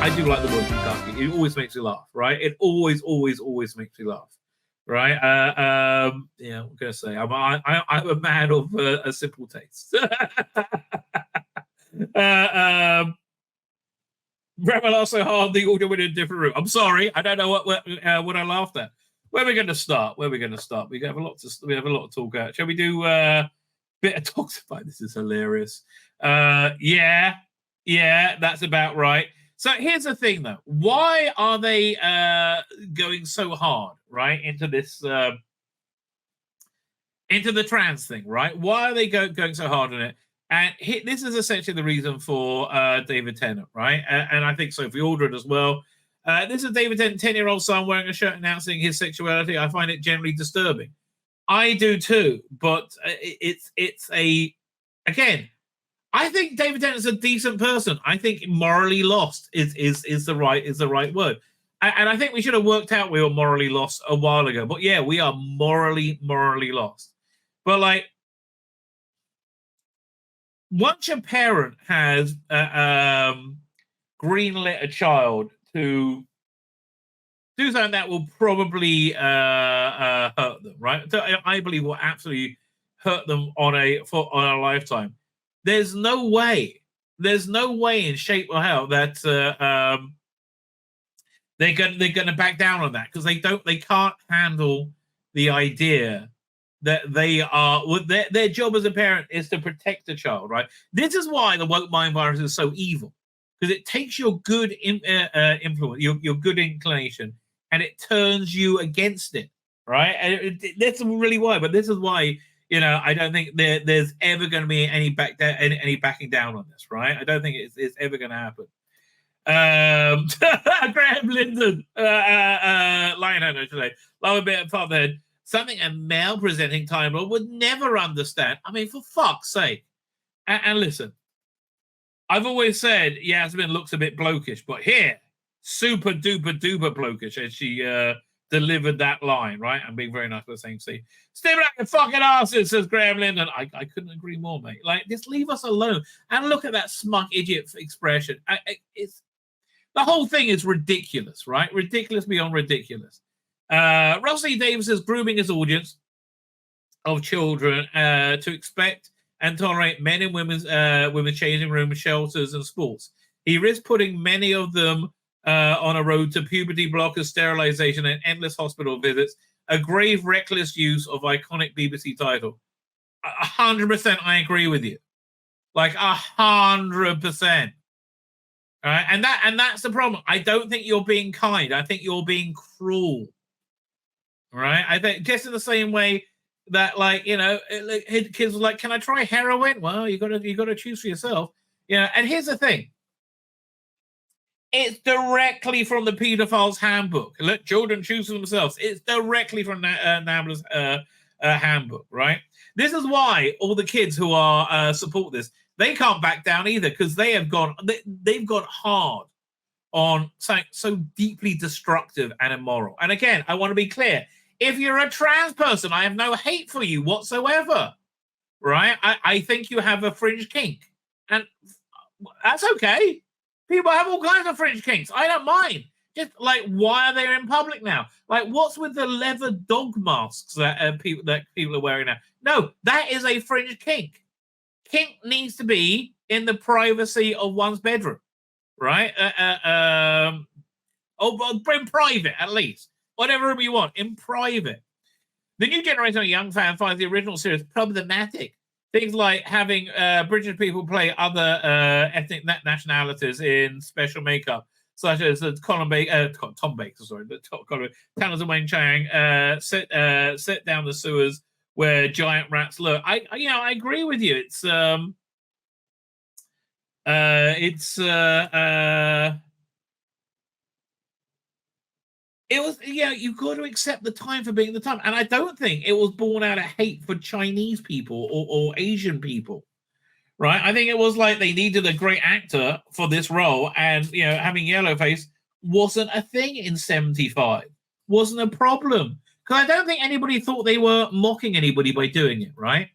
I do like the word bukkake. It always makes me laugh, right? It always makes me laugh, right? Yeah, I'm gonna say I'm a man of a simple taste. Rabbi laughed so hard the audio went in a different room. I'm sorry, I don't know what I laughed at. Where are we going to start? We have a lot to talk about. Shall we do a bit of talks about this? Is hilarious. Yeah, that's about right. So here's the thing, though. Why are they going so hard, right, into this into the trans thing, right? Why are they going so hard on it? And this is essentially the reason for David Tennant, right? And I think Sophie Aldred as well. This is David Tennant, 10-year-old son wearing a shirt announcing his sexuality. I find it generally disturbing. I do too, but it's again, I think David Tennant's a decent person. I think morally lost is the right word. And I think we should have worked out we were morally lost a while ago. But yeah, we are morally lost. But like, once a parent has greenlit a child to do something that will probably hurt them, right? I believe will absolutely hurt them on a lifetime. There's no way in shape or how that they're going to back down on that, because they can't handle the idea that they are their job as a parent is to protect the child, right? This is why the woke mind virus is so evil, because it takes your good influence, your good inclination, and it turns you against it, right? And that's really why. But this is why, I don't think there's ever going to be any backing down on this, right? I don't think it's ever going to happen. Graham Linden, Lionhead today, love a bit of fatherhead. Something a male presenting Time Lord would never understand. I mean, for fuck's sake. And listen, I've always said Yasmin looks a bit blokish, but here, super duper duper blokish as she delivered that line, right? I'm being very nice for the same scene. Stay back and fucking asses, says Graham Linden. I couldn't agree more, mate. Like, just leave us alone. And look at that smug idiot expression. It's the whole thing is ridiculous, right? Ridiculous beyond ridiculous. Russell E. Davis is grooming his audience of children to expect and tolerate men and women's changing rooms, shelters, and sports. He risks putting many of them on a road to puberty blockers, sterilization, and endless hospital visits. A grave, reckless use of iconic BBC title. 100%, I agree with you. Like 100%. All right, and that's the problem. I don't think you're being kind. I think you're being cruel. Right? I think just in the same way that, like, kids are like, "Can I try heroin?" Well, you got to choose for yourself. And here's the thing: it's directly from the pedophile's handbook. Let children choose for themselves. It's directly from NABLA's handbook, right? This is why all the kids who are support this, they can't back down either, because they've gone hard on something so deeply destructive and immoral. And again, I want to be clear. If you're a trans person, I have no hate for you whatsoever, right? I think you have a fringe kink, and that's okay. People have all kinds of fringe kinks. I don't mind. Just like, why are they in public now? Like, what's with the leather dog masks that people are wearing now? No, that is a fringe kink. Kink needs to be in the privacy of one's bedroom, right? Or in private, at least. Whatever room you want, in private. The new generation of young fans finds the original series problematic. Things like having British people play other ethnic nationalities in special makeup, such as Tom Baker, Townsend Wayne Chang, set down the sewers where giant rats lurk. I agree with you. It was, you've got to accept the time for being the time. And I don't think it was born out of hate for Chinese people or Asian people, right? I think it was like they needed a great actor for this role. And, having yellowface wasn't a thing in 75. Wasn't a problem. Because I don't think anybody thought they were mocking anybody by doing it, right?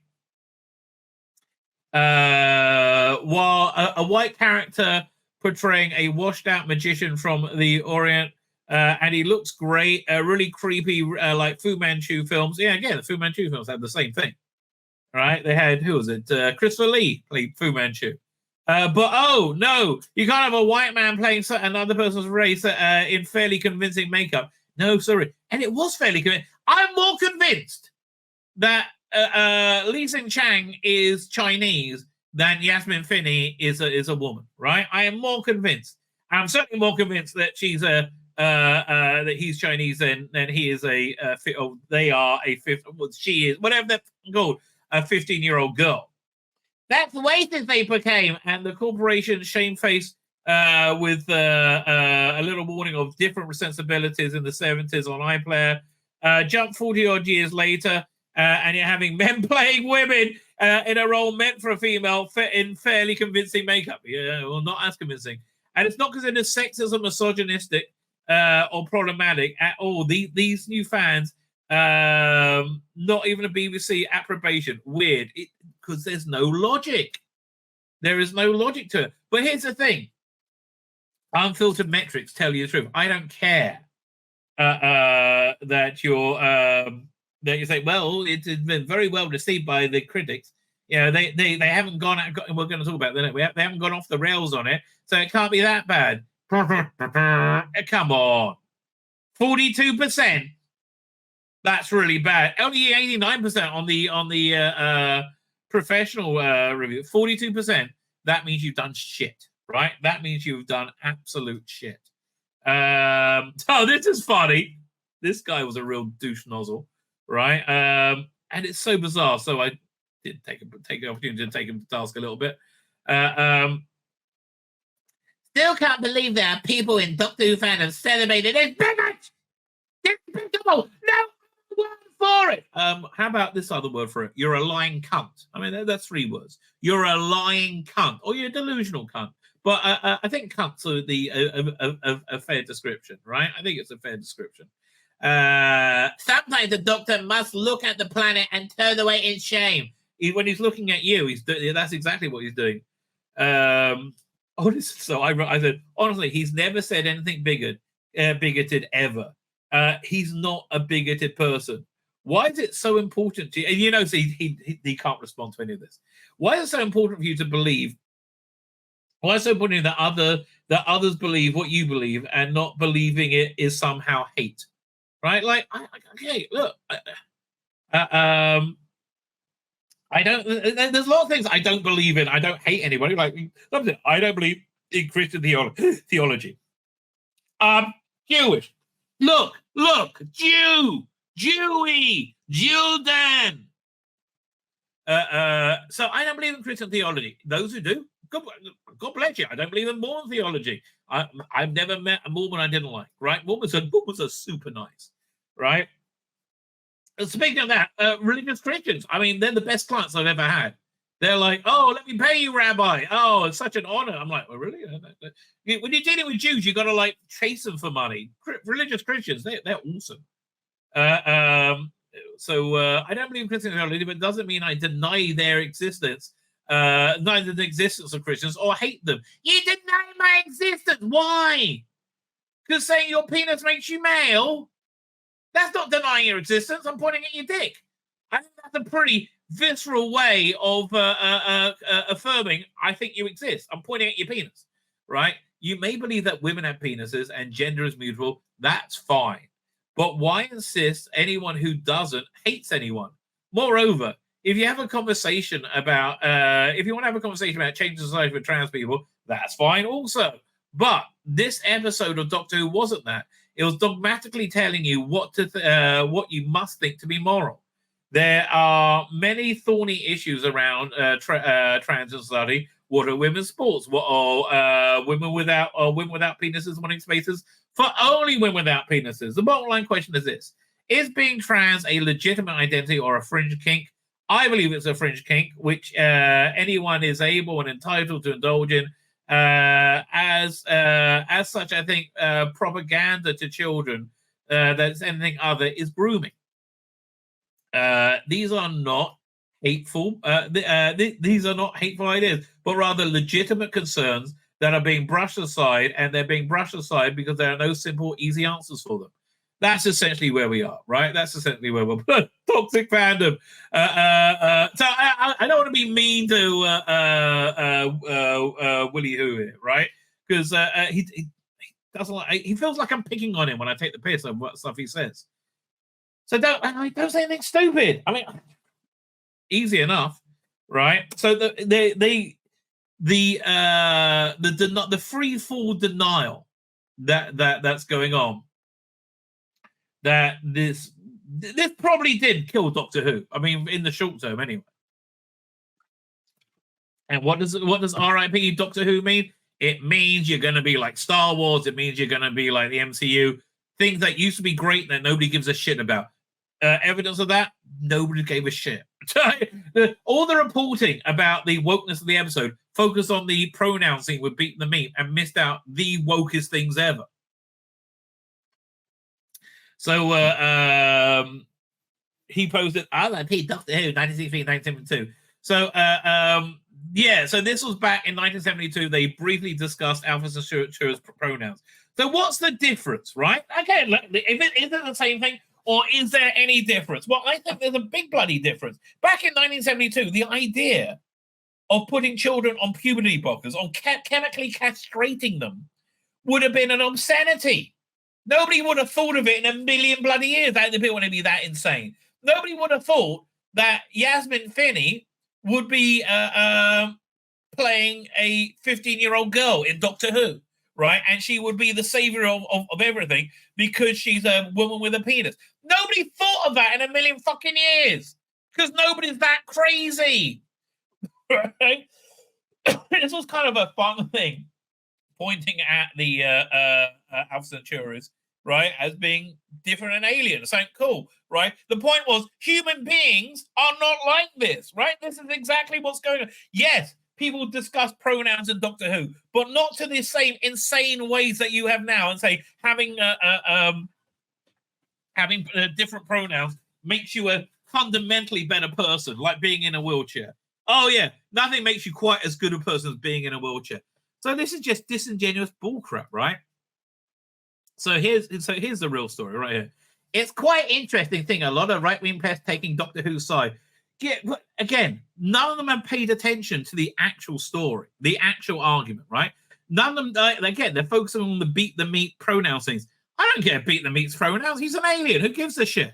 While a white character portraying a washed-out magician from the Orient, and he looks great. Really creepy, like Fu Manchu films. Yeah, again, the Fu Manchu films had the same thing, right? They had, who was it? Christopher Lee played Fu Manchu. But oh no, you can't have a white man playing another person's race in fairly convincing makeup. No, sorry, and it was fairly convincing. I'm more convinced that Li Xing Chang is Chinese than Yasmin Finney is a woman, right? I am more convinced. I'm certainly more convinced that she's that he's Chinese than he is they are a fifth. She is whatever that's called, a 15-year-old girl. That's the way since they became, and the corporation shamefaced with a little warning of different sensibilities in the 70s on iPlayer. Jump 40 odd years later, and you're having men playing women in a role meant for a female in fairly convincing makeup. Yeah, well, not as convincing. And it's not because it is sexist or misogynistic or problematic at all. These new fans, not even a BBC approbation. Weird, because there's no logic. There is no logic to it. But here's the thing. Unfiltered metrics tell you the truth. I don't care that you say, well, it's been very well received by the critics. You know, they haven't gone out, we're going to talk about that. They haven't gone off the rails on it, so it can't be that bad. Come on. 42%. That's really bad. Only 89% on the professional review. 42%. That means you've done shit, right? That means you've done absolute shit. Oh, this is funny. This guy was a real douche nozzle, right? And it's so bizarre. So I did take the opportunity to take him to task a little bit. Still can't believe there are people in Doctor Who fandom celebrating this bigot. Despicable. No word for it. How about this other word for it? You're a lying cunt. I mean, that's 3 words. You're a lying cunt, or you're a delusional cunt. But I think cunt's a fair description, right? I think it's a fair description. Sometimes the Doctor must look at the planet and turn away in shame. When he's looking at you, that's exactly what he's doing. So I said, honestly, he's never said anything bigoted ever. He's not a bigoted person. Why is it so important to you? And you know, so he can't respond to any of this. Why is it so important for you to believe? Why is it so important that others believe what you believe, and not believing it is somehow hate? Right? Like, okay, look, I don't. There's a lot of things I don't believe in. I don't hate anybody. Like, I don't believe in Christian theology. Jewish. Look, Jewy, Judan. So I don't believe in Christian theology. Those who do, God bless you. I don't believe in Mormon theology. I've never met a Mormon I didn't like. Right? Mormons are super nice. Right? Speaking of that, religious Christians, I mean, they're the best clients I've ever had. They're like, oh, let me pay you, Rabbi. Oh, it's such an honor. I'm like, oh, really? When you're dealing with Jews, you got to like chase them for money. Religious Christians, they're awesome. So I don't believe in Christian theology, but it doesn't mean I deny their existence, neither the existence of Christians or hate them. You deny my existence. Why? Because saying your penis makes you male? That's not denying your existence. I'm pointing at your dick. I think that's a pretty visceral way of affirming I think you exist. I'm pointing at your penis, right? You may believe that women have penises and gender is mutable. That's fine. But why insist anyone who doesn't hates anyone? Moreover, if you have a conversation about, if you want to have a conversation about changing society for trans people, that's fine also. But this episode of Doctor Who wasn't that. It was dogmatically telling you what you must think to be moral. There are many thorny issues around trans society. What are women's sports? What are women without penises wanting spaces for only women without penises? The bottom line question is this: is being trans a legitimate identity or a fringe kink? I believe it's a fringe kink, which anyone is able and entitled to indulge in. As such, I think propaganda to children that's anything other is grooming. These are not hateful. These are not hateful ideas, but rather legitimate concerns that are being brushed aside, and they're being brushed aside because there are no simple, easy answers for them. That's essentially where we are, right? That's essentially where we're toxic fandom. So I don't want to be mean to Willie Who here, right? Because he doesn't like. He feels like I'm picking on him when I take the piss of what stuff he says. So don't say anything stupid. I mean, easy enough, right? So the free fall denial that's going on, that this probably did kill Doctor Who. I mean, in the short term, anyway. And what does R.I.P. Doctor Who mean? It means you're going to be like Star Wars. It means you're going to be like the MCU. Things that used to be great that nobody gives a shit about. Evidence of that? Nobody gave a shit. All the reporting about the wokeness of the episode focused on the pronoun scene with beating the meat and missed out the wokest things ever. So he posted, R.I.P. Doctor Who, 1963, 1972. So, so this was back in 1972. They briefly discussed Alpha Centauri's pronouns. So what's the difference, right? Okay, look, is it the same thing, or is there any difference? Well, I think there's a big bloody difference. Back in 1972, the idea of putting children on puberty blockers, on chemically castrating them, would have been an obscenity. Nobody would have thought of it in a million bloody years. That people want to be that insane. Nobody would have thought that Yasmin Finney would be playing a 15-year-old girl in Doctor Who, right? And she would be the savior of everything because she's a woman with a penis. Nobody thought of that in a million fucking years because nobody's that crazy, right? This was kind of a fun thing, pointing at the Alpha Centauris, right, as being different and alien. Saying, cool, right? The point was, human beings are not like this, right? This is exactly what's going on. Yes, people discuss pronouns in Doctor Who, but not to the same insane ways that you have now. And say having different pronouns makes you a fundamentally better person, like being in a wheelchair. Oh yeah, nothing makes you quite as good a person as being in a wheelchair. So this is just disingenuous bullcrap, right? So here's the real story right here. It's quite interesting thing. A lot of right-wing press taking Doctor Who's side. Again, none of them have paid attention to the actual story, the actual argument, right? None of them, again, they're focusing on the beat the meat pronoun things. I don't care beat the meat's pronouns. He's an alien. Who gives a shit,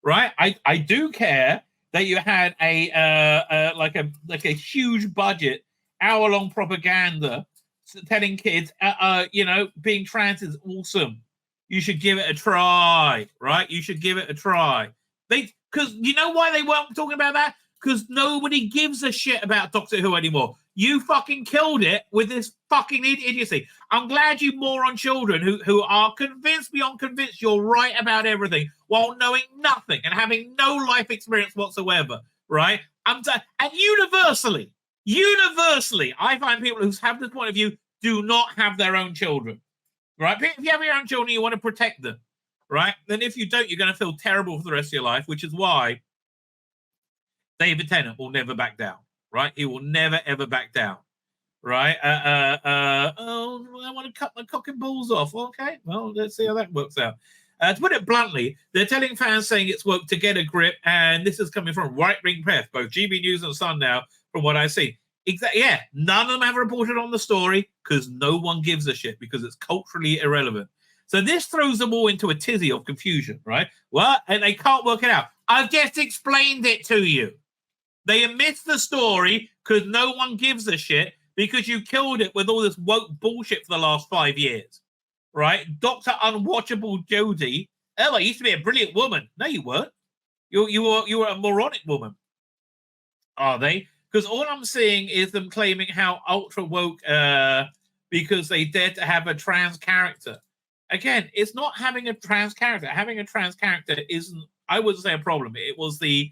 right? I do care that you had a huge budget, hour-long propaganda telling kids, being trans is awesome. You should give it a try, right? You should give it a try. Because you know why they weren't talking about that? Because nobody gives a shit about Doctor Who anymore. You fucking killed it with this fucking idiocy. I'm glad you moron children who are convinced beyond convinced you're right about everything while knowing nothing and having no life experience whatsoever, right? And universally, I find people who have this point of view do not have their own children, right? If you have your own children, you want to protect them, right? Then if you don't, you're going to feel terrible for the rest of your life, which is why David Tennant will never back down, right? He will never, ever back down, right? I want to cut my cock and balls off. Okay, well, let's see how that works out. To put it bluntly, they're telling fans saying it's woke to get a grip, and this is coming from right-wing press, both GB News and Sun now, from what I see. Exactly. Yeah, none of them have reported on the story because no one gives a shit because it's culturally irrelevant. So this throws them all into a tizzy of confusion, right? Well, and they can't work it out. I've just explained it to you. They missed the story because no one gives a shit because you killed it with all this woke bullshit for the last 5 years, right? Dr. Unwatchable Jodie. Oh, I used to be a brilliant woman. No, you weren't. You were a moronic woman. Are they? Because all I'm seeing is them claiming how ultra woke because they dared to have a trans character. Again, it's not having a trans character. Having a trans character isn't, I wouldn't say a problem. It was the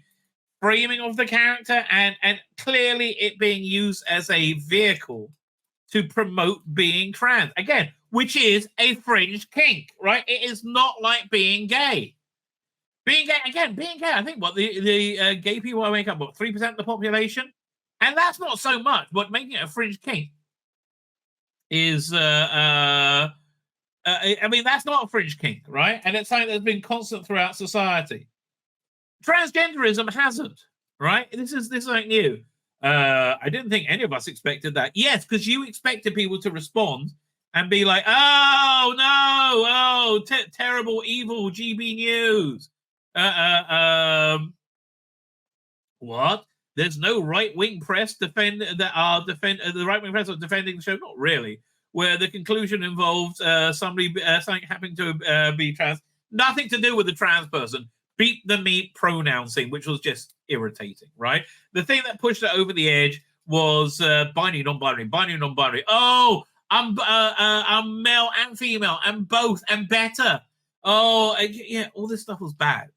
framing of the character and clearly it being used as a vehicle to promote being trans. Again, which is a fringe kink, right? It is not like being gay. Being gay, I think the gay people make up, 3% of the population? And that's not so much, but making it a fringe kink is, I mean, that's not a fringe kink, right? And it's something that's been constant throughout society. Transgenderism hasn't, right? This is something new. I didn't think any of us expected that. Yes, because you expected people to respond and be like, "Oh no, oh terrible, evil GB news." What? There's no right-wing press the right-wing press are defending the show. Not really. Where the conclusion involves something happening to be trans, nothing to do with the trans person. Beat the meat pronouncing, which was just irritating, right? The thing that pushed it over the edge was binary, non-binary. Oh, I'm male and female and both and better. Oh, yeah, all this stuff was bad.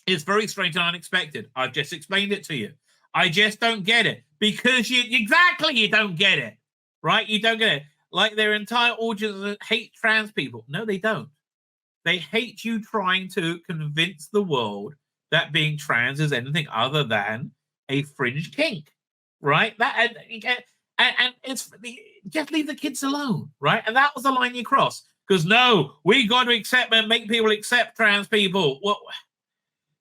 It's very strange and unexpected. I've just explained it to you. I just don't get it because you don't get it, right? You don't get it. Like their entire audience hate trans people. No, they don't. They hate you trying to convince the world that being trans is anything other than a fringe kink, right? And it's just leave the kids alone, right? And that was the line you crossed. Because no, we got to accept and make people accept trans people. Well,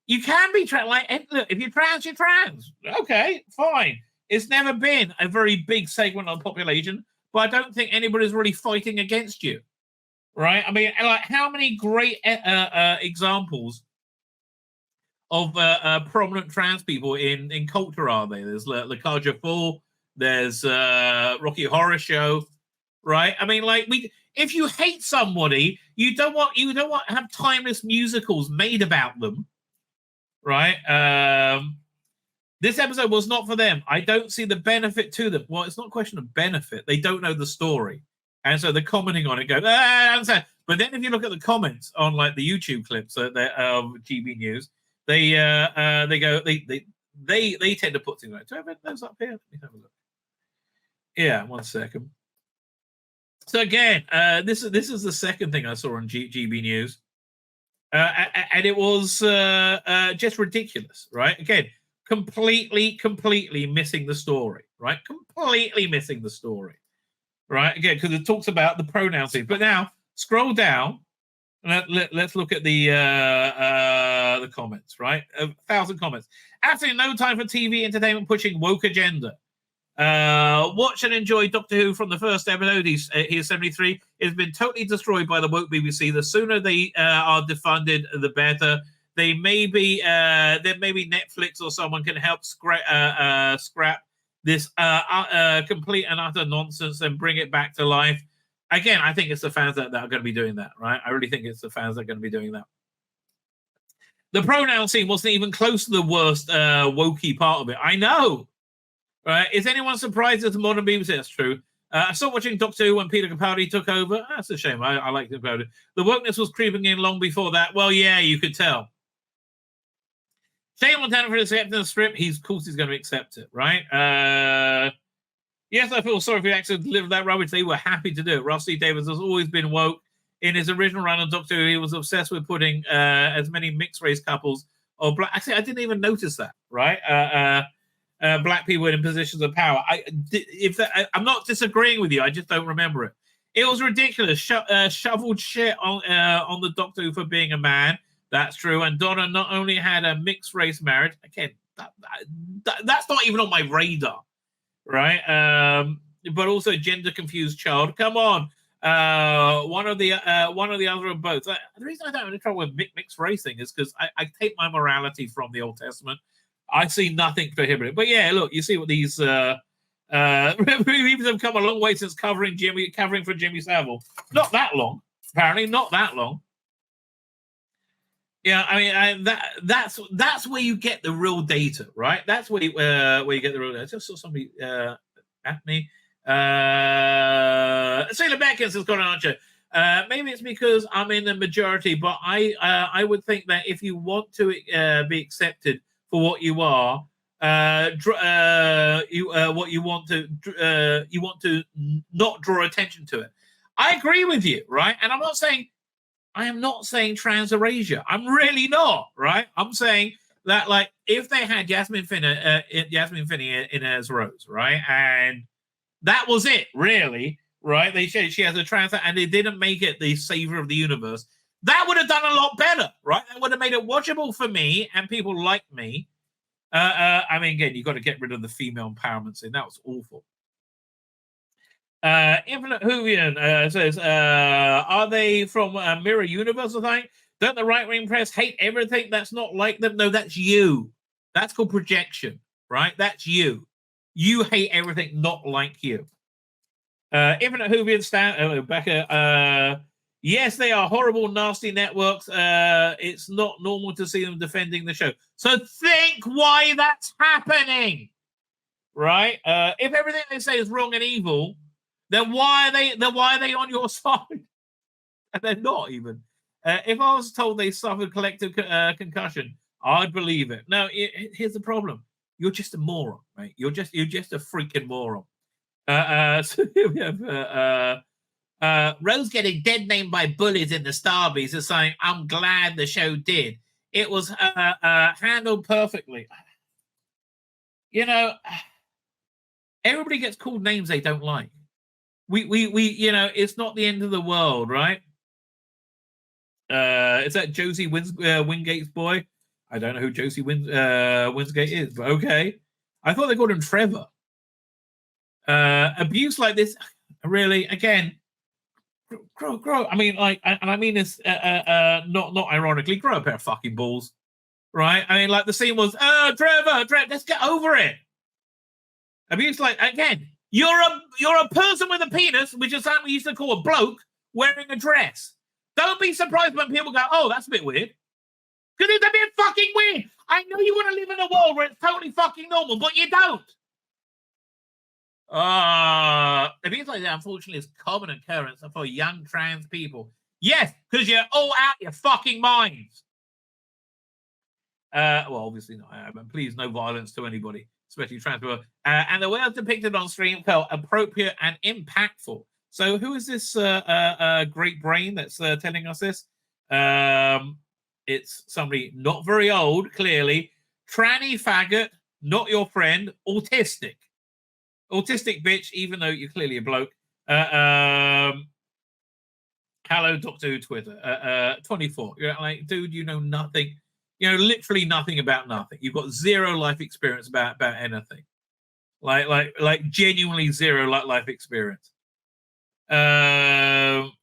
you can be trans. Like, look, if you're trans, you're trans. Okay, fine. It's never been a very big segment of the population, but I don't think anybody's really fighting against you. Right? I mean, like, how many great examples of prominent trans people in culture are there? There's Lakaja Full, there's Rocky Horror Show, right? I mean, like, if you hate somebody, you don't want to have timeless musicals made about them, right? This episode was not for them. I don't see the benefit to them. Well, it's not a question of benefit. They don't know the story. And so they're commenting on it, going, but then if you look at the comments on like the YouTube clips of GB News, they tend to put things like, do I have those up here? Let me have a look. Yeah, 1 second. So again, this is the second thing I saw on GB News, and it was just ridiculous, right? Again, completely missing the story, right? Completely missing the story. Right, again, because it talks about the pronouns. But now, scroll down, and let's look at the comments, right? 1,000 comments. Absolutely no time for TV entertainment pushing woke agenda. Watch and enjoy Doctor Who from the first episode. He's 73. It's been totally destroyed by the woke BBC. The sooner they are defunded, the better. They maybe Netflix or someone can help scrap this complete and utter nonsense and bring it back to life. Again, I think it's the fans that are going to be doing that, right? I really think it's the fans that are going to be doing that. The pronoun scene wasn't even close to the worst wokey part of it. I know, right? Is anyone surprised at the modern BBC? That's true. I stopped watching Doctor Who when Peter Capaldi took over. That's a shame. I like Capaldi. The wokeness was creeping in long before that. Well, yeah, you could tell. Shane Montana for accepting the script. Of course he's going to accept it, right? Yes, I feel sorry for the actor to deliver that rubbish. They were happy to do it. Russell Davies has always been woke. In his original run on Doctor Who, he was obsessed with putting as many mixed race couples or black. Actually, I didn't even notice that, right? Black people in positions of power. I'm not disagreeing with you. I just don't remember it. It was ridiculous. Shoveled shit on the Doctor Who for being a man. That's true. And Donna not only had a mixed race marriage, again, that's not even on my radar, right? But also gender confused child. Come on, one or the other of both. The reason I don't have any trouble with mixed racing is because I take my morality from the Old Testament. I see nothing prohibited. But yeah, look, you see what these reviews have come a long way since covering for Jimmy Savile. Not that long, apparently, not that long. Yeah, I mean that's where you get the real data, right? That's where you get the real data. I just saw somebody at me. Tzvi Lebetkin has got an answer. Maybe it's because I'm in the majority, but I would think that if you want to be accepted for what you are, you want to not draw attention to it. I agree with you, right? And I am not saying trans erasure. I'm really not, right? I'm saying that, like, if they had Jasmine Finney in as Rose, right, and That was it, really, right? They said she has a trans, and they didn't make it the savior of the universe. That would have done a lot better, right? That would have made it watchable for me and people like me. I mean, again, you've got to get rid of the female empowerment scene. That was awful. Infinite Hoovian says, are they from Mirror Universe or something? Don't the right-wing press hate everything that's not like them? No, that's you. That's called projection, right? That's you. You hate everything not like you. Infinite Hoovian, Becca, yes, they are horrible, nasty networks. It's not normal to see them defending the show. So think why that's happening, right? If everything they say is wrong and evil, then why are they on your side? And they're not even. If I was told they suffered collective concussion, I'd believe it. No, here's the problem: you're just a moron, right? You're just a freaking moron. So we have Rose getting dead named by bullies in the Starbies is saying, "I'm glad the show did. It was handled perfectly." You know, everybody gets called names they don't like. We you know, it's not the end of the world, right? Is that Josie Wingate's boy? I don't know who Josie Winsgate is, but okay. I thought they called him Trevor. Abuse like this, really, again, grow. I mean, like, and I mean this not ironically, grow a pair of fucking balls, right? I mean, like the scene was, Trevor, let's get over it. Abuse like, again, you're a person with a penis, which is something we used to call a bloke wearing a dress. Don't be surprised when people go, oh, that's a bit weird. Because it's a bit fucking weird. I know you want to live in a world where it's totally fucking normal, but you don't. Abuse like that, unfortunately, is common occurrence for young trans people. Yes, because you're all out your fucking minds. Well, obviously not. But please, no violence to anybody, especially trans people. And the way it's depicted on screen felt appropriate and impactful. So, who is this great brain that's telling us this? It's somebody not very old, clearly. Tranny faggot, not your friend, autistic. Autistic bitch, even though you're clearly a bloke. Hello, Doctor Who Twitter. 24. You're like, dude, you know nothing. You know, literally nothing about nothing. You've got zero life experience about anything. Like genuinely zero life experience. Let's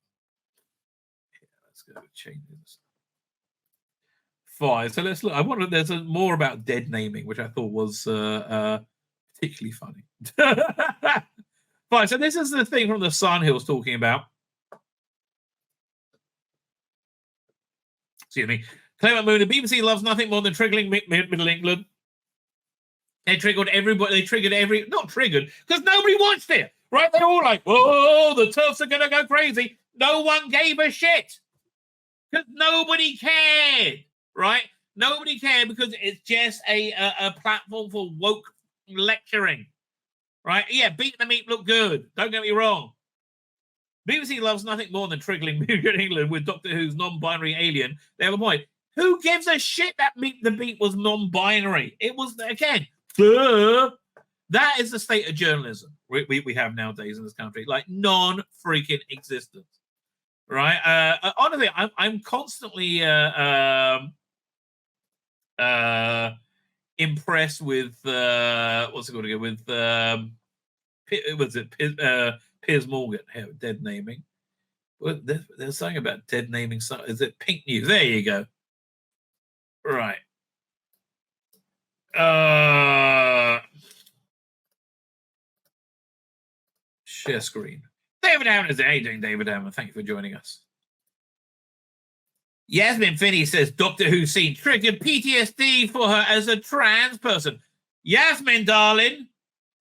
go change this. Fine. So let's look. I wonder. There's more about dead naming, which I thought was particularly funny. Fine. So this is the thing from the Sun Hill's talking about. Excuse me. Clement Moon. The BBC loves nothing more than triggering Middle England. They triggered everybody. They triggered not triggered because nobody watched it. Right? They're all like, "Oh, the turfs are gonna go crazy." No one gave a shit because nobody cared. Right? Nobody cared because it's just a platform for woke lecturing. Right? Yeah, Beat the Meat looked good. Don't get me wrong. BBC loves nothing more than triggering England with Doctor Who's non-binary alien. They have a point. Who gives a shit that Meet the Beat was non-binary? It was, again, that is the state of journalism we have nowadays in this country. Like, non-freaking existence. Right? Honestly, I'm constantly impressed with what's it called again? With Piers Morgan, dead naming. Well, there's something about dead naming. Is it Pink News? There you go. Right. Share screen. David Hammond is there. How you doing, David Hammond? Thank you for joining us. Yasmin Finney says Doctor Who scene triggered PTSD for her as a trans person. Yasmin, darling,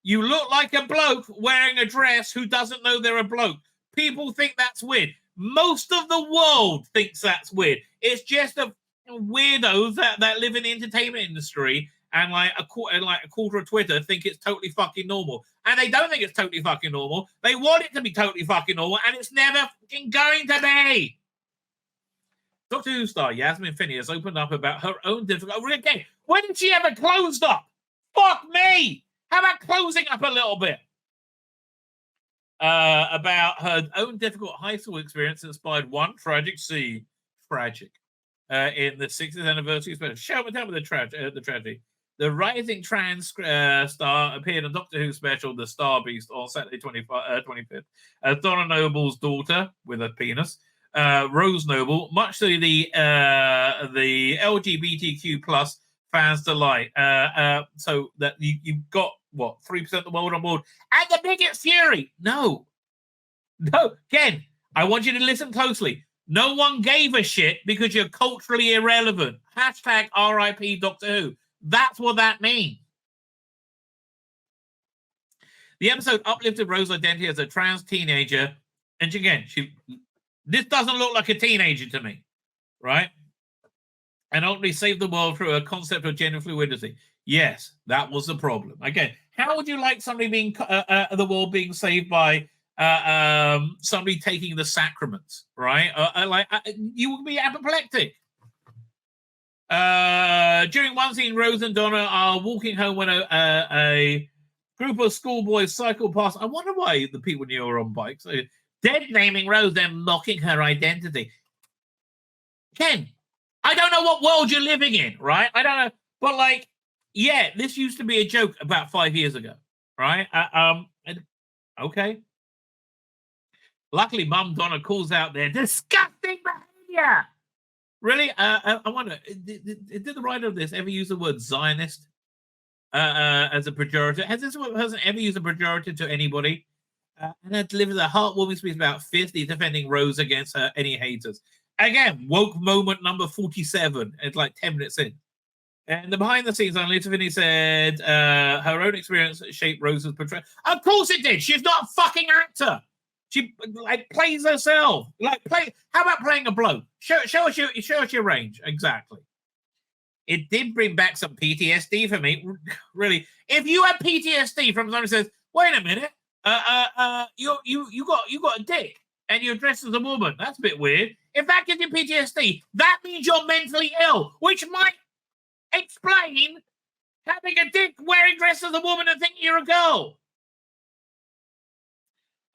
you look like a bloke wearing a dress who doesn't know they're a bloke. People think that's weird. Most of the world thinks that's weird. It's just a weirdos that live in the entertainment industry and like a quarter of Twitter think it's totally fucking normal. And they don't think it's totally fucking normal. They want it to be totally fucking normal, and it's never fucking going to be. Doctor Who star Yasmin Finney has opened up about her own difficulty. Again, when did she ever closed up? Fuck me! How about closing up a little bit? about her own difficult high school experience that inspired one tragic scene. Tragic. In the 60th anniversary special. Show me down with the tragedy. The rising trans star appeared on Doctor Who special The Star Beast on Saturday 25th as Donna Noble's daughter with a penis, Rose Noble, much to the LGBTQ plus fans' delight. So that you've got, what, 3% of the world on board. And the biggest fury. No. Again, I want you to listen closely. No one gave a shit because you're culturally irrelevant. Hashtag RIP Doctor Who. That's what that means. The episode uplifted Rose's identity as a trans teenager. And again, this doesn't look like a teenager to me, right? And ultimately saved the world through a concept of gender fluidity. Yes, that was the problem. Again, how would you like somebody being the world being saved by somebody taking the sacraments, right? You would be apoplectic. During one scene, Rose and Donna are walking home when a group of schoolboys cycle past. I wonder why the people knew her on bikes. Dead naming Rose, then mocking her identity. Ken, I don't know what world you're living in, right? I don't know. But, like, yeah, this used to be a joke about 5 years ago, right? Okay. Luckily, Mum Donna calls out their disgusting behavior. Really? I wonder, did the writer of this ever use the word Zionist as a pejorative? Has this person ever used a pejorative to anybody? And it delivers a heartwarming speech about fiercely defending Rose against any haters. Again, woke moment number 47. It's like 10 minutes in. And the behind the scenes on Tiffany said her own experience shaped Rose's portrayal. Of course it did. She's not a fucking actor. She like plays herself. How about playing a bloke? Show us your range. Exactly. It did bring back some PTSD for me. Really, if you had PTSD from someone who says, "Wait a minute, you got a dick and you're dressed as a woman," that's a bit weird. If that gives you PTSD, that means you're mentally ill, which might explain having a dick wearing dressed as a woman and thinking you're a girl.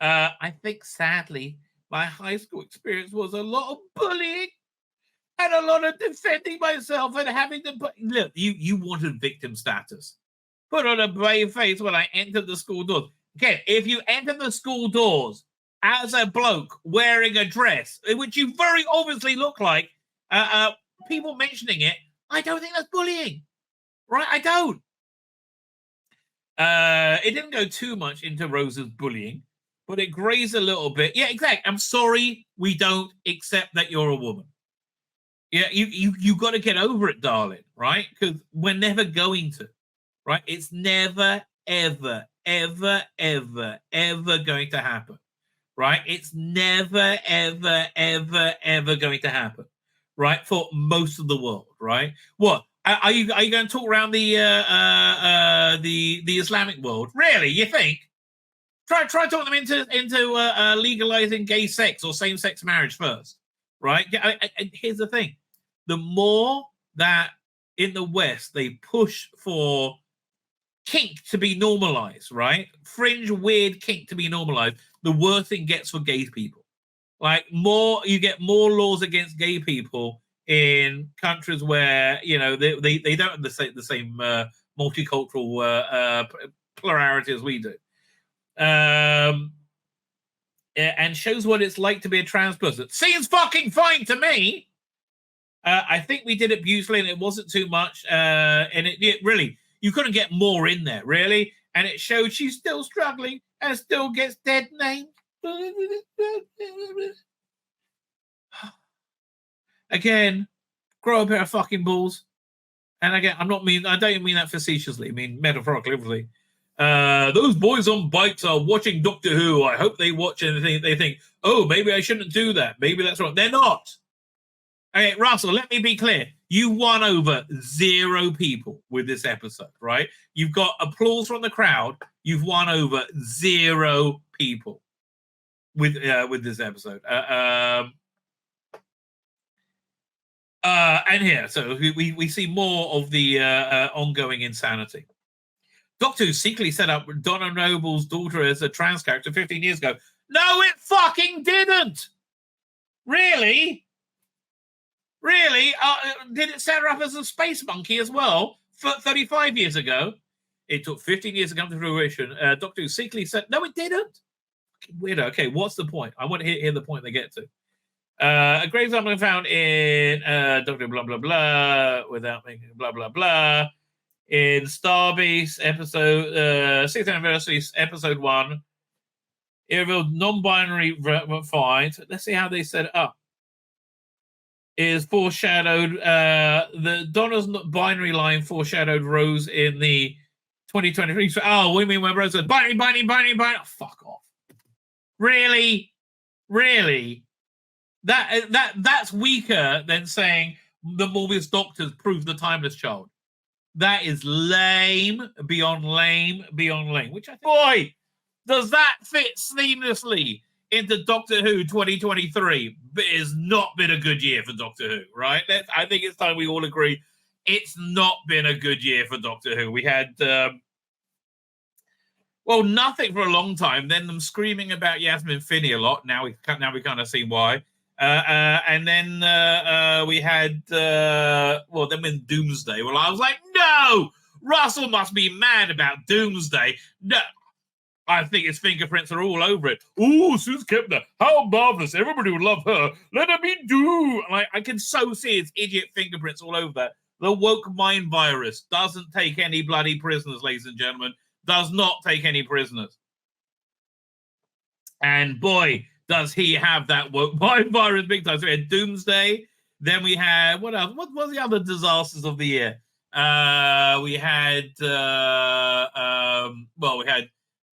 I think, sadly, my high school experience was a lot of bullying and a lot of defending myself and having to put... Look, you wanted victim status. Put on a brave face when I entered the school doors. Okay, if you enter the school doors as a bloke wearing a dress, which you very obviously look like, people mentioning it, I don't think that's bullying. Right? I don't. It didn't go too much into Rose's bullying, but it grazed a little bit. Yeah, exactly. I'm sorry we don't accept that you're a woman. Yeah, you got to get over it, darling, right? Because we're never going to, right? It's never, ever, ever, ever, ever going to happen, right? It's never, ever, ever, ever going to happen, right? For most of the world, right? What? Are you going to talk around the Islamic world? Really? You think? Try talking them into legalizing gay sex or same-sex marriage first, right? Here's the thing: the more that in the West they push for kink to be normalized, right? Fringe, weird kink to be normalized, the worse it gets for gay people. Like you get more laws against gay people in countries where they don't have the same multicultural plurality as we do. And shows what it's like to be a trans person. Seems fucking fine to me. I think we did it beautifully, and it wasn't too much. And it really, you couldn't get more in there, really. And it showed she's still struggling and still gets dead named. Again, grow a pair of fucking balls. And again, I don't even mean that facetiously. I mean metaphorically, obviously. Those boys on bikes are watching Doctor Who. I hope they watch and they think, oh, maybe I shouldn't do that. Maybe that's wrong. They're not. Okay, Russell, let me be clear. You won over 0 people with this episode, right? You've got applause from the crowd. You've won over 0 people with this episode. And here, so we see more of the ongoing insanity. Doctor Who secretly set up Donna Noble's daughter as a trans character 15 years ago. No, it fucking didn't. Really? Really? Did it set her up as a space monkey as well 35 years ago? It took 15 years to come to fruition. Doctor Who secretly said, no, it didn't. Weirdo. Okay, what's the point? I want to hear the point they get to. A great example found in Doctor blah, blah, blah, without making blah, blah, blah. In Starbeast episode, 6th anniversary, episode 1. It revealed non-binary find. Let's see how they set it up. Is foreshadowed, the Donna's binary line foreshadowed Rose in the 2023. Oh, what do you mean when Rose said, binary? Oh, fuck off. Really? That's weaker than saying the Morbius Doctors proved the Timeless Child. That is lame, beyond lame. Which I think, boy, does that fit seamlessly into Doctor Who 2023? But it has not been a good year for Doctor Who, right? I think it's time we all agree it's not been a good year for Doctor Who. We had, nothing for a long time. Then them screaming about Yasmin Finney a lot. Now we kind of see why. And then we had, then in Doomsday. Well, I was like, no! Russell must be mad about Doomsday. No, I think his fingerprints are all over it. Ooh, Suze Kepner, how marvelous. Everybody would love her. Let her be Doom. I can so see his idiot fingerprints all over that. The woke mind virus doesn't take any bloody prisoners, ladies and gentlemen. Does not take any prisoners. And boy, does he have that woke mind virus big time. So we had Doomsday. Then we had, what else? What was the other disasters of the year? We had, what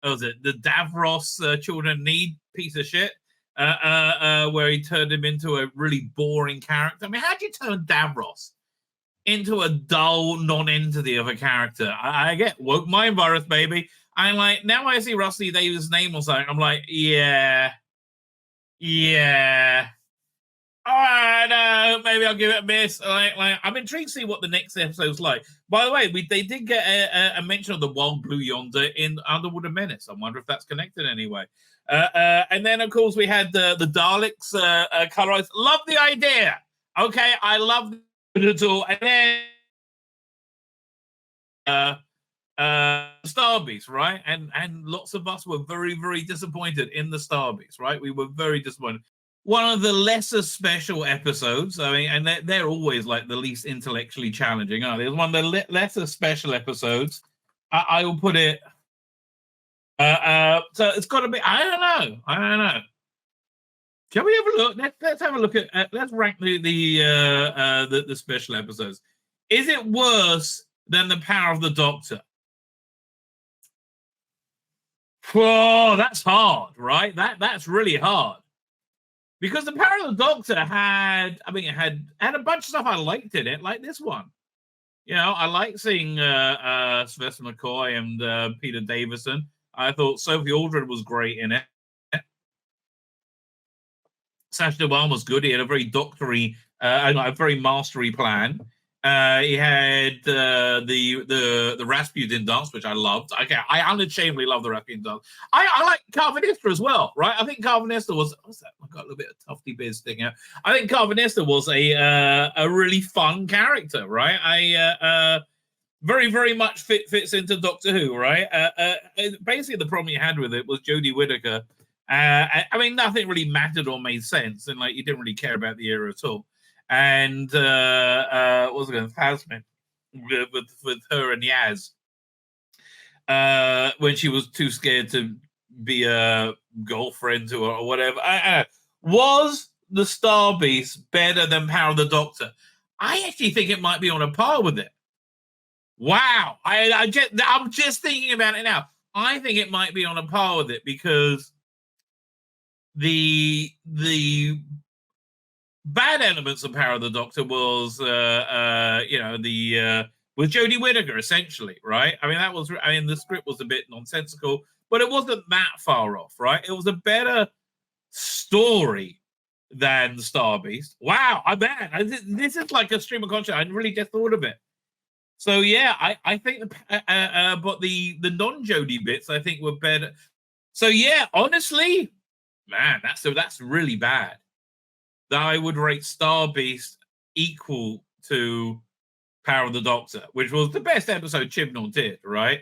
was it? The Davros Children Need piece of shit, where he turned him into a really boring character. I mean, how do you turn Davros into a dull non-entity of a character? I get woke mind virus, baby. I'm like, now I see Rusty Davis' name or something, I'm like, yeah. All right, maybe I'll give it a miss. I'm intrigued to see what the next episode's like. By the way, they did get a mention of the Wild Blue Yonder in Underwater Menace. I wonder if that's connected anyway. And then, of course, we had the Daleks colorized. Love the idea. Okay, I love it at all. And then Starbeast, right? And lots of us were very, very disappointed in the Starbeast, right? We were very disappointed. One of the lesser special episodes. I mean, and they're always like the least intellectually challenging, aren't they? One of the lesser special episodes. I will put it. So it's got to be. I don't know. Shall we have a look? Let's have a look at. Let's rank the special episodes. Is it worse than The Power of the Doctor? Whoa, that's hard, right? That's really hard. Because The Power of the Doctor had a bunch of stuff I liked in it, like this one. You know, I like seeing Sylvester McCoy and Peter Davison. I thought Sophie Aldred was great in it. Sacha Dhawan was good. He had a very doctory, a very mastery plan. He had the Rasputin dance, which I loved. Okay, I unashamedly love the Rasputin dance. I like Carvanista as well, right? I think Carvanista was, what's that? I got a little bit of tufty beard sticking out. I think Carvanista was a really fun character, right? Very, very much fits into Doctor Who, right? Basically, the problem you had with it was Jodie Whittaker. I mean, nothing really mattered or made sense, and like you didn't really care about the era at all. And what was it going? Phasmin with her and Yaz when she was too scared to be a girlfriend to her or whatever. Was the Star Beast better than Power of the Doctor? I actually think it might be on a par with it. Wow, I'm just thinking about it now. I think it might be on a par with it because the bad elements of Power of the Doctor was, with Jodie Whittaker, essentially, right? I mean, the script was a bit nonsensical, but it wasn't that far off, right? It was a better story than Star Beast. Wow, I bet. This is like a stream of consciousness. I really just thought of it. So yeah, I think but the non-Jodie bits I think were better. So yeah, honestly, man, that's really bad. That I would rate Star Beast equal to Power of the Doctor, which was the best episode Chibnall did, right?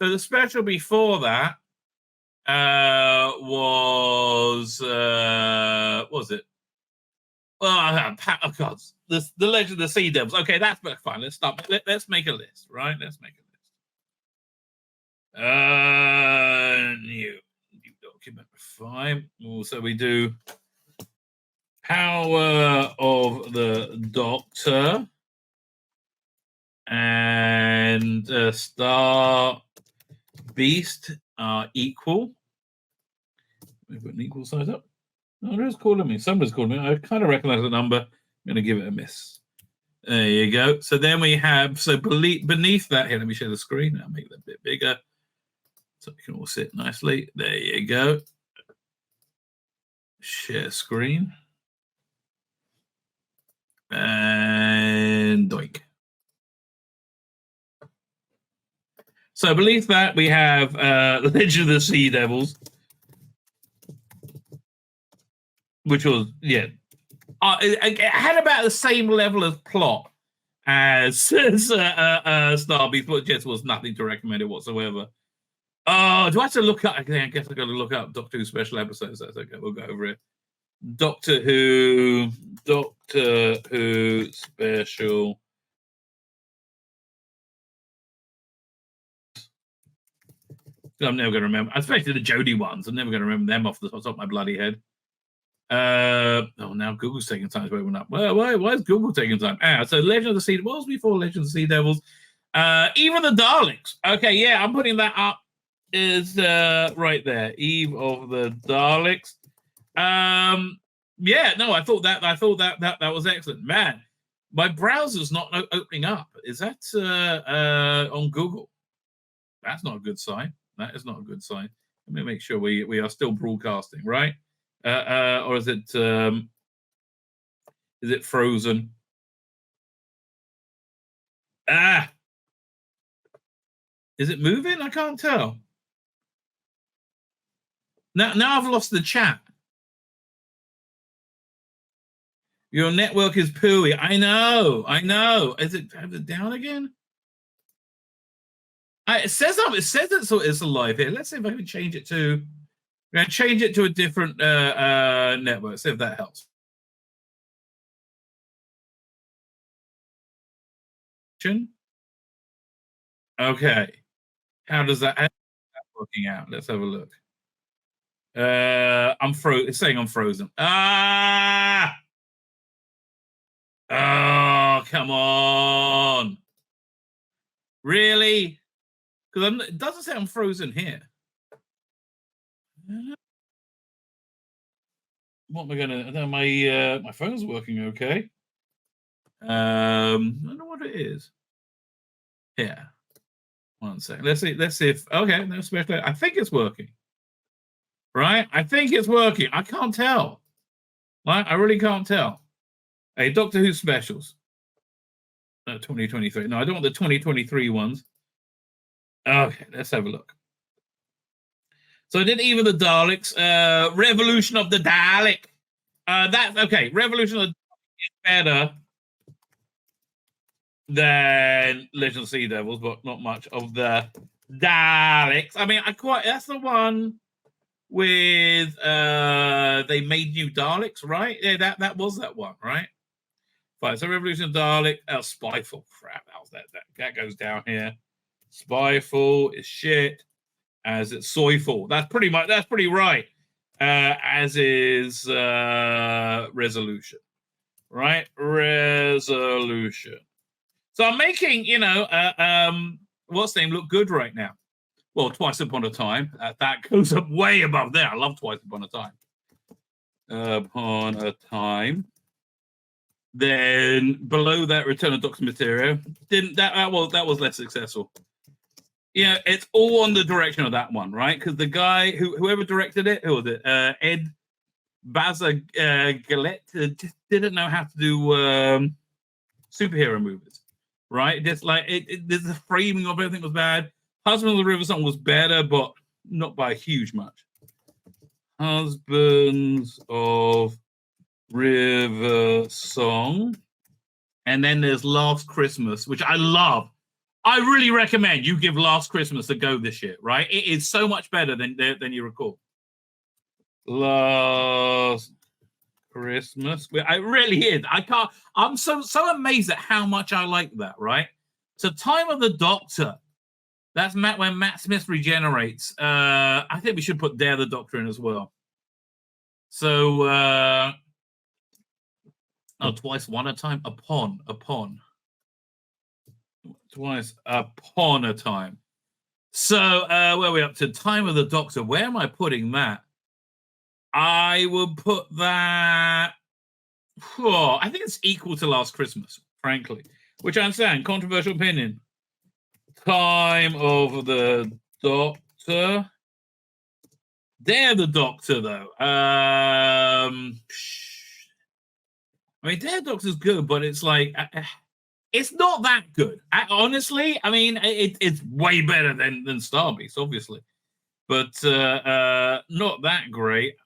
So the special before that was it? Oh God, the Legend of the Sea Devils. Okay, that's fine. Let's stop. Let's make a list, right? Let's make a list. New document. Fine. So we do Power of the Doctor and Star Beast are equal. We put an equal size up. Oh, who's calling me? Somebody's calling me. I kind of recognize the number. I'm going to give it a miss. There you go. So then we have, beneath that, here, let me share the screen. I'll make that a bit bigger so you can all sit nicely. There you go. Share screen. And doink. So beneath that, we have The Legend of the Sea Devils, which was, yeah, it had about the same level of plot as Star Beast, but just was nothing to recommend it whatsoever. Oh, do I have to look up? I guess I've got to look up Doctor Who special episodes. That's okay. We'll go over it. Doctor Who special. I'm never going to remember, especially the Jodie ones. I'm never going to remember them off the top of my bloody head. Now Google's taking time to open up. Well, why is Google taking time? So Legend of the Sea, what was before Legend of the Sea Devils? Even the Daleks. Okay, yeah, I'm putting that up. Is right there. Eve of the Daleks. Yeah, no, I thought that was excellent. Man, my browser's not opening up. Is that on Google? That's not a good sign. That is not a good sign. Let me make sure we are still broadcasting, right? Or is it frozen? Is it moving? I can't tell. Now I've lost the chat. Your network is pooey. I know. Is it down again? It says it's alive here. Let's see if I can change it to. I'm going to change it to a different network. See if that helps. Okay. How does that working out? Let's have a look. It's saying I'm frozen. Oh, come on. Really? Because it doesn't say I'm frozen here. What am I gonna? My phone's working okay. I don't know what it is. Yeah. 1 second. Let's see if okay. No special. I think it's working. Right? I think it's working. I can't tell. Right? I really can't tell. Hey, Doctor Who specials. 2023. No, I don't want the 2023 ones. Okay, let's have a look. So I did even the Daleks. Revolution of the Dalek. That's okay. Revolution of the Dalek is better than Legend of Sea Devils, but not much of the Daleks. I mean, that's the one with they made new Daleks, right? Yeah, that was that one, right? Fine. So Revolution of Dalek. Spyfall. Crap. That goes down here. Spyfall is shit. As it's Soyfall. That's pretty right. As is Resolution. Right? Resolution. So I'm making, what's the name look good right now? Well, Twice Upon a Time. That goes up way above there. I love Twice Upon a Time. Upon a Time. Then below that, Return of Doctor Material. That was less successful. Yeah, it's all on the direction of that one, right? Because the guy whoever directed it, who was it? Ed Baza Galette just didn't know how to do superhero movies. right? Just like the framing of everything was bad. Husband of the River song was better, but not by a huge much. Husbands of River song. And then there's Last Christmas, which I love. I really recommend you give Last Christmas a go this year, right? It is so much better than you recall. Last Christmas. It really is. I'm so amazed at how much I like that, right? So Time of the Doctor. That's when Matt Smith regenerates. I think we should put Dare the Doctor in as well. So twice, one a time, upon. Twice upon a time. So where are we up to? Time of the Doctor. Where am I putting that? I would put that. I think it's equal to Last Christmas, frankly. Which I understand. Controversial opinion. Time of the Doctor. Dare the Doctor, though. I mean, Dare the Doctor's good, but it's like it's not that good. Honestly, I mean, it's way better than Starbeast, obviously, but not that great.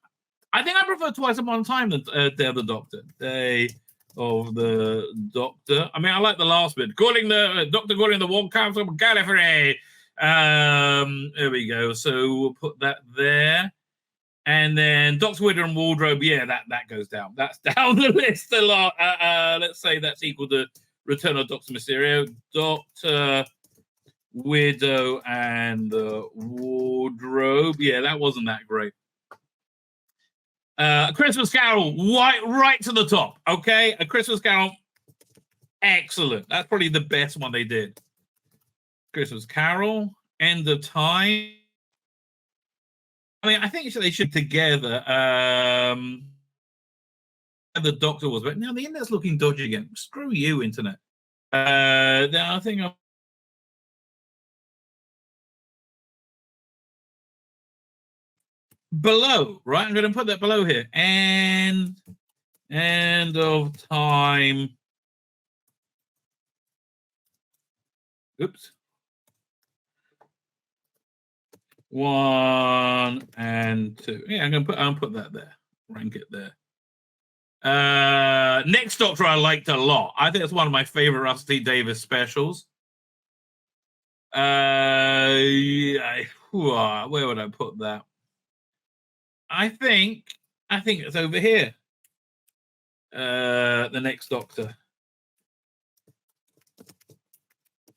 I think I prefer Twice Upon a Time than Day of the Doctor. Day of the Doctor. I mean, I like the last bit. Calling the Doctor, calling the War Council of Gallifrey. There we go. So we'll put that there. And then Doctor Widow and Wardrobe. Yeah, that goes down. That's down the list a lot. Let's say that's equal to Return of Doctor Mysterio. Doctor Widow and the Wardrobe. Yeah, that wasn't that great. Christmas Carol, right to the top. Okay, A Christmas Carol, excellent. That's probably the best one they did. Christmas Carol, End of Time. I mean, I think they should together. The Doctor was, but now the internet's looking dodgy again. Screw you, internet. I think below, right? I'm going to put that below here. And End of Time. Oops. 1 and 2. Yeah, I'm gonna put that there. Rank it there. Next Doctor I liked a lot. I think it's one of my favorite Rusty Davis specials. Where would I put that? I think it's over here. The Next Doctor.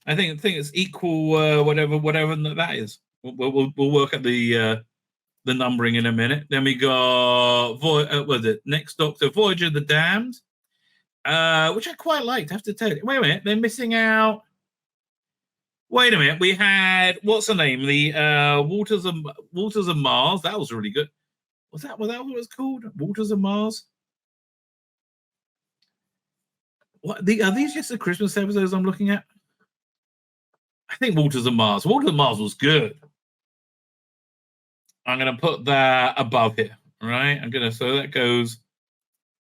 I think it's equal. Whatever that is. We'll work at the numbering in a minute. Then we got Next Doctor, Voyage of the Damned, which I quite liked. I have to tell you. Wait a minute, they're missing out. Wait a minute, we had what's the name? The Waters of Mars. That was really good. Was that what it was called? Waters of Mars. What are these just the Christmas episodes I'm looking at? I think Waters of Mars. Waters of Mars was good. I'm going to put that above here, right? So that goes,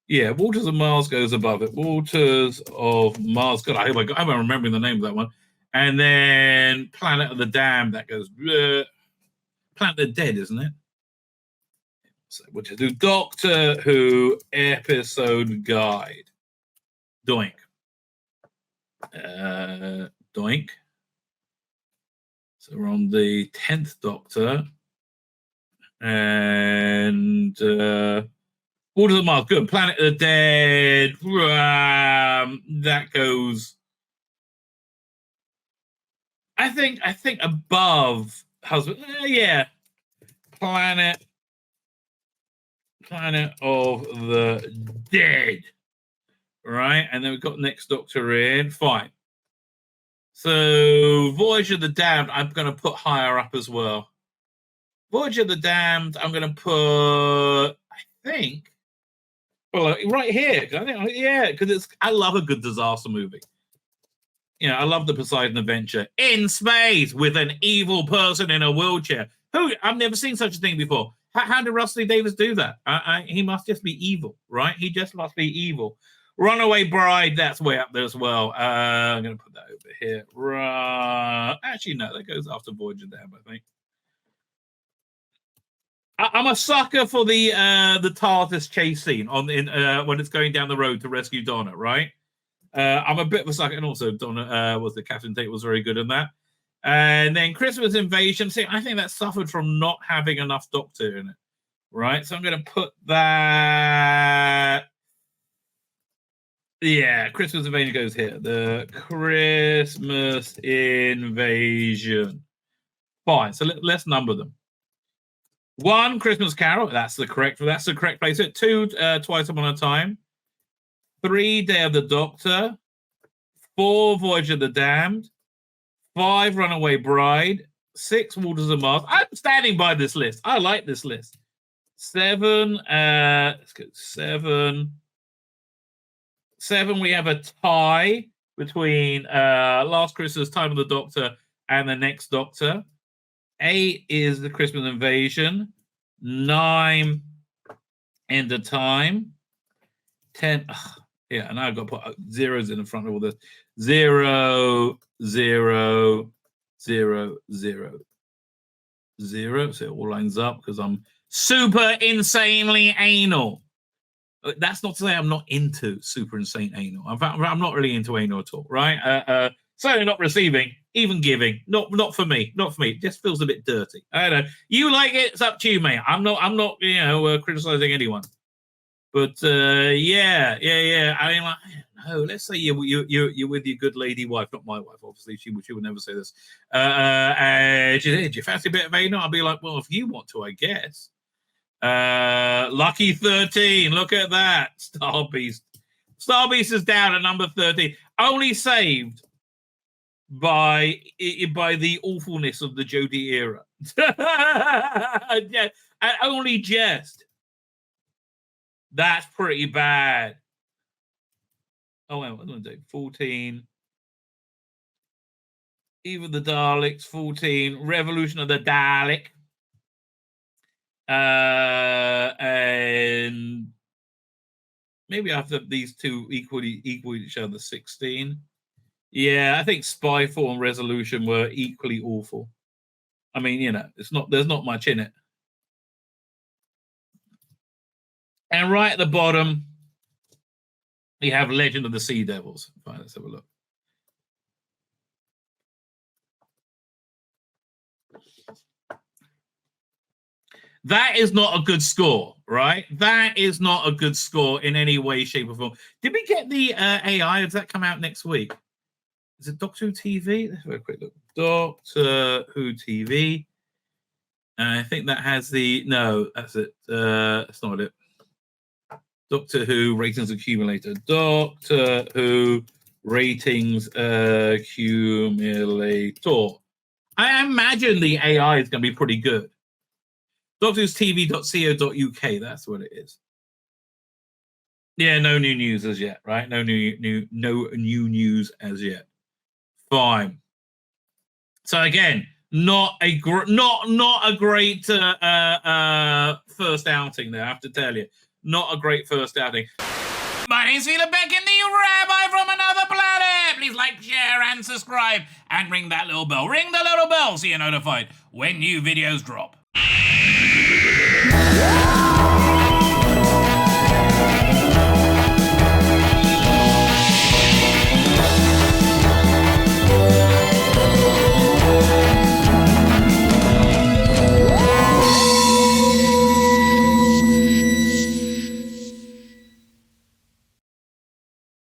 yeah, Waters of Mars goes above it. Waters of Mars. God, I hope I'm remembering the name of that one. And then Planet of the Damned, that goes, Planet of the Dead, isn't it? So we'll just do Doctor Who episode guide. Doink. Doink. So we're on the 10th Doctor. And Waters of Mars, good. Planet of the Dead. That goes. I think above Husband. Yeah. Planet of the Dead. Right? And then we've got Next Doctor in. Fine. So Voyage of the Damned, I'm going to put higher up as well. Voyage of the Damned, I'm going to put, I think, well, right here. Because I love a good disaster movie. You know, I love the Poseidon Adventure in space with an evil person in a wheelchair. I've never seen such a thing before. How did Rusty Davis do that? He must just be evil, right? He just must be evil. Runaway Bride, that's way up there as well. I'm going to put that over here. Actually, no, that goes after Voyage of Dam, I think. I'm a sucker for the TARDIS chase scene when it's going down the road to rescue Donna, right? I'm a bit of a sucker, and also Donna was the Captain Tate was very good in that. And then Christmas Invasion. See, I think that suffered from not having enough Doctor in it, right? So I'm going to put that. Yeah, Christmas Invasion goes here. The Christmas Invasion. Fine. So let's number them. 1, Christmas Carol. That's the correct place. 2, Twice Upon a Time. 3, Day of the Doctor. 4, Voyage of the Damned. 5, Runaway Bride. 6, Waters of Mars. I'm standing by this list. I like this list. 7, let's go 7. 7, we have a tie between Last Christmas, Time of the Doctor, and the Next Doctor. 8 is the Christmas Invasion. 9, End of Time. 10, yeah, and I've got to put zeros in the front of all this. 0, 0, 0, 0, 0. So it all lines up because I'm super insanely anal. That's not to say I'm not into super insane anal. In fact, I'm not really into anal at all, right? Certainly not receiving, even giving. Not for me. Not for me. It just feels a bit dirty. I don't know. You like it? It's up to you, mate. I'm not criticizing anyone. But yeah. I mean, like, no. Let's say you're with your good lady wife, not my wife, obviously. She would never say this. Do you fancy a bit of anal? I'll be like, well, if you want to, I guess. Lucky 13. Look at that. Star Beast is down at number 13. Only saved by the awfulness of the Jodie era. Yeah, only just. That's pretty bad. Oh, wait, what am I doing? 14. Even the Daleks, 14. Revolution of the Dalek. And maybe after these two equal each other, 16. Yeah, I think Spyfall and Resolution were equally awful. I mean, there's not much in it. And right at the bottom, we have Legend of the Sea Devils. Fine, let's have a look. That is not a good score, right? That is not a good score in any way, shape, or form. Did we get the AI? Does that come out next week? Is it Doctor Who TV? Let's have a quick look. Doctor Who TV. I think that has no, that's it. That's not it. Doctor Who ratings accumulator. Doctor Who ratings accumulator. I imagine the AI is going to be pretty good. DoctorWho'sTV.co.uk. That's what it is. Yeah, no new news as yet, right? No new news as yet. Fine. So again, not a great first outing there. I have to tell you, not a great first outing. My name's Tzvi Lebetkin, the Rabbi from another planet. Please like, share, and subscribe, and ring that little bell. Ring the little bell so you're notified when new videos drop.